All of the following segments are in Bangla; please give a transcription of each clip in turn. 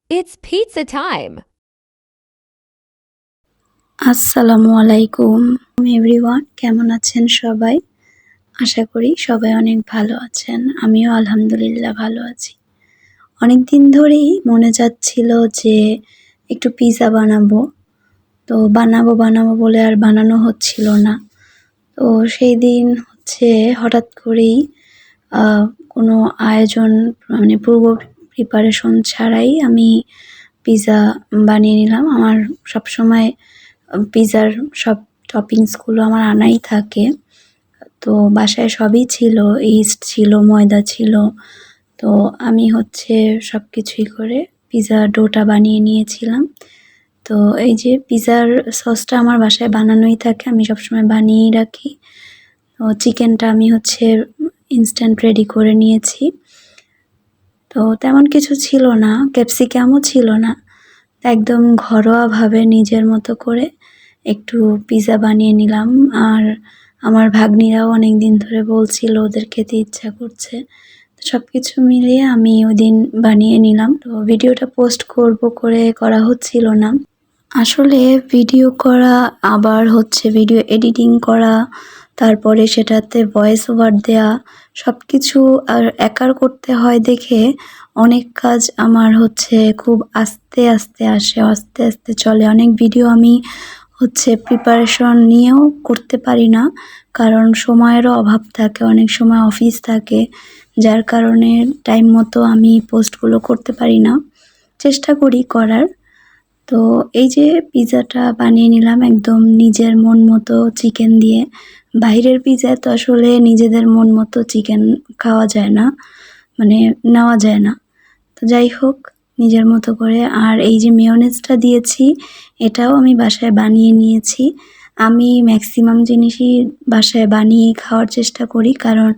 It's pizza time! আসসালামু আলাইকুম এভরিওয়ান, কেমন আছেন সবাই? আশা করি সবাই অনেক ভালো আছেন। আমিও আলহামদুলিল্লাহ ভালো আছি। অনেকদিন ধরেই মনে চাচ্ছিল যে একটু পিৎজা বানাবো। তো বানাবো বলে আর বানানো হচ্ছিল না। তো সেই দিন হঠাৎ করেই আ কোনো আয়োজন পূর্ব প্রিপারেশন ছাড়াই আমি পিৎজা বানিয়ে নিলাম। আমার সবসময় পিৎজার সব টপিংসগুলো আমার আনাই থাকে। তো বাসায় সবই ছিল, ইস্ট ছিল, ময়দা ছিল। তো আমি সবকিছুই করে পিৎজার ডোটা বানিয়ে নিয়েছিলাম। তো এই যে পিৎজার সসটা আমার বাসায় বানানোই থাকে, আমি সবসময় বানিয়েই রাখি। তো চিকেনটা আমি ইনস্ট্যান্ট রেডি করে নিয়েছি। তো তেমন কিছু ছিল না, ক্যাপসিকামও ছিল না। একদম ঘরোয়াভাবে নিজের মতো করে একটু পিৎজা বানিয়ে নিলাম। আর আমার ভাগ্নিরাও অনেকদিন ধরে বলছিল ওদের খেতে ইচ্ছা করছে। তো সবকিছু মিলিয়ে আমি ওইদিন বানিয়ে নিলাম। তো ভিডিওটা পোস্ট করব করে করা হচ্ছিল না। আসলে ভিডিও করা, আবার ভিডিও এডিটিং করা, তারপরে সেটাতে ভয়েস ওভার দেয়া, সবকিছু আর একার করতে হয় দেখে অনেক কাজ আমার খুব আস্তে আস্তে আসে, আস্তে আস্তে চলে। অনেক ভিডিও আমি প্রিপারেশন নিয়েও করতে পারি না, কারণ সময়েরও অভাব থাকে, অনেক সময় অফিস থাকে, যার কারণে টাইম মতো আমি পোস্টগুলো করতে পারি না। চেষ্টা করি করার। তো এই যে পিৎজাটা বানিয়ে নিলাম একদম নিজের মন মতো চিকেন দিয়ে। বাইরের পিৎজায় তো আসলে নিজেদের মন মতো চিকেন খাওয়া যায় না, নেওয়া যায় না। তো যাই হোক, নিজের মতো করে। আর এই যে মেয়োনেজটা দিয়েছি, এটাও আমি বাসায় বানিয়ে নিয়েছি। আমি ম্যাক্সিমাম জিনিসই বাসায় বানিয়ে খাওয়ার চেষ্টা করি, কারণ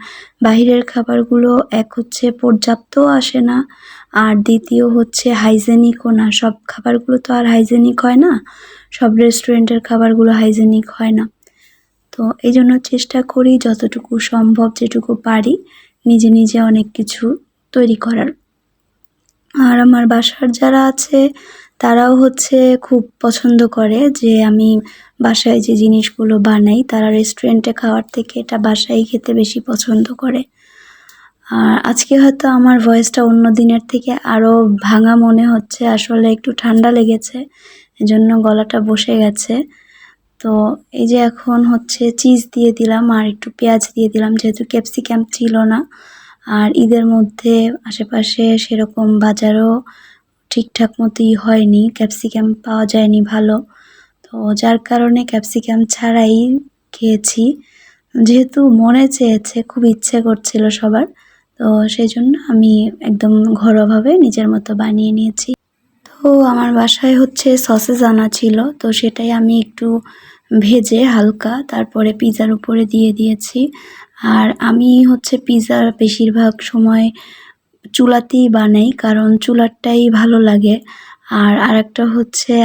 বাইরের খাবারগুলো এক পর্যাপ্তও আসে না, আর দ্বিতীয় হাইজেনিকও না। সব খাবারগুলো তো আর হাইজেনিক হয় না, সব রেস্টুরেন্টের খাবারগুলো হাইজেনিক হয় না। তো এই জন্য চেষ্টা করি যতটুকু সম্ভব, যেটুকু পারি, নিজে নিজে অনেক কিছু তৈরি করার। আর আমার বাসার যারা আছে তারাও খুব পছন্দ করে যে আমি বাসায় যে জিনিসগুলো বানাই, তারা রেস্টুরেন্টে খাওয়ার থেকে এটা বাসায় খেতে বেশি পছন্দ করে। আর আজকে হয়তো আমার ভয়েসটা অন্য দিনের থেকে আরও ভাঙা মনে হচ্ছে, আসলে একটু ঠান্ডা লেগেছে, এজন্য গলাটা বসে গেছে। তো এই যে এখন চিজ দিয়ে দিলাম আর একটু পেঁয়াজ দিয়ে দিলাম, যেহেতু ক্যাপসিকাম ছিল না। আর ঈদের মধ্যে আশেপাশে সেরকম বাজারও ঠিকঠাক মতোই হয়নি, ক্যাপসিকাম পাওয়া যায়নি ভালো। তো যার কারণে ক্যাপসিকাম ছাড়াই খেয়েছি, যেহেতু মনে চেয়েছে, খুব ইচ্ছে করছিল সবার। তো সেই জন্য আমি একদম ঘরোয়াভাবে নিজের মতো বানিয়ে নিয়েছি। তো আমার বাসায় সসেজ আনা ছিল, তো সেটাই আমি একটু ভেজে হালকা তারপরে পিৎজার উপরে দিয়ে দিয়েছি। আর আমি পিৎজা বেশিরভাগ সময় চুলাতেই বানাই, কারণ চুলারটাই ভালো লাগে। আর আরেকটা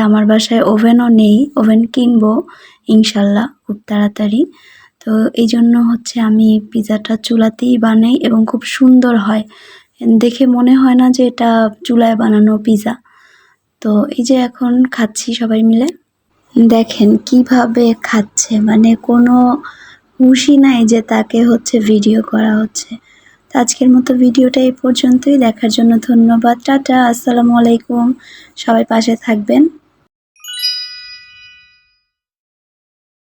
আমার বাসায় ওভেনও নেই, ওভেন কিনবো ইনশাল্লাহ খুব তাড়াতাড়ি। তো এই জন্য আমি পিৎজাটা চুলাতেই বানাই এবং খুব সুন্দর হয়, দেখে মনে হয় না যে এটা চুলায় বানানো পিৎজা। তো এই যে এখন খাচ্ছি সবাই মিলে, দেখেন কিভাবে খাচ্ছে, কোনো হুঁশই নাই যে তাকে ভিডিও করা হচ্ছে। তো আজকের মতো ভিডিওটা এই পর্যন্তই। দেখার জন্য ধন্যবাদ। টাটা, আসসালামু আলাইকুম। সবাই পাশে থাকবেন।